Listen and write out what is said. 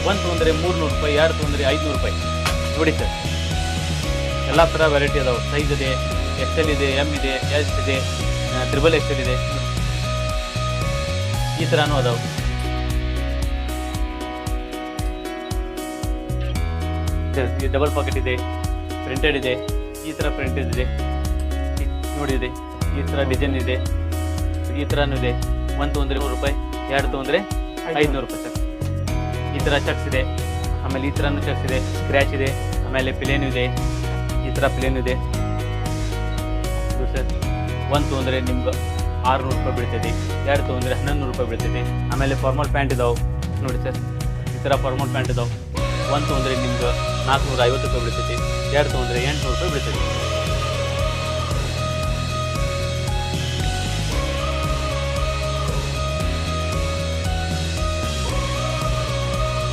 ಒಂದು ತೊಗೊಂಡ್ರೆ 300 ರೂಪಾಯಿ, 2 ತೊಗೊಂಡ್ರೆ 500 ರೂಪಾಯಿ. ನೋಡಿ ಸರ್, ಎಲ್ಲ ಥರ ವೆರೈಟಿ ಅದಾವೆ. ಸೈಜ್ ಇದೆ, XL ಇದೆ, M ಇದೆ, S ಇದೆ, XXL ಇದೆ, ಈ ಥರನೂ ಅದಾವೆ. ಡಬಲ್ ಪಾಕೆಟ್ ಇದೆ, ಪ್ರಿಂಟೆಡ್ ಇದೆ, ಈ ಥರ ಪ್ರಿಂಟೆಡ್ ಇದೆ, ನೋಡಿದೆ ಈ ಥರ ಡಿಸೈನ್ ಇದೆ, ಈ ಥರನೂ ಇದೆ. 1 ತೊಗೊಂಡ್ರೆ 100 ರೂಪಾಯಿ, 2 ತೊಗೊಂಡ್ರೆ 500 ರೂಪಾಯಿ ಸರ್. ಈ ಥರ ಚೆಕ್ಸ್ ಇದೆ, ಆಮೇಲೆ ಈ ಥರನೂ ಚೆಕ್ಸ್ ಇದೆ, ಸ್ಕ್ರ್ಯಾಚ್ ಇದೆ, ಆಮೇಲೆ ಪ್ಲೇನ್ ಇದೆ, ಈ ಥರ ಪ್ಲೇನ್ ಇದೆ ಸರ್. 1 ತೊಗೊಂಡ್ರೆ ನಿಮ್ಗೆ 600 ರೂಪಾಯಿ ಬೀಳ್ತೈತಿ, 2 ತೊಗೊಂಡ್ರೆ 1100 ರೂಪಾಯಿ ಬೀಳ್ತೈತಿ. ಆಮೇಲೆ ಫಾರ್ಮಲ್ ಪ್ಯಾಂಟ್ ಇದಾವೆ ನೋಡಿ ಸರ್, ಈ ಥರ ಫಾರ್ಮಲ್ ಪ್ಯಾಂಟ್ ಇದಾವೆ. 1 ತೊಗೊಂಡ್ರೆ ನಿಮ್ಗೆ 450 ರೂಪಾಯಿ ಬೀಳ್ತೈತಿ, 2 ತೊಗೊಂಡ್ರೆ 800 ರೂಪಾಯಿ ಬೀಳ್ತೈತಿ.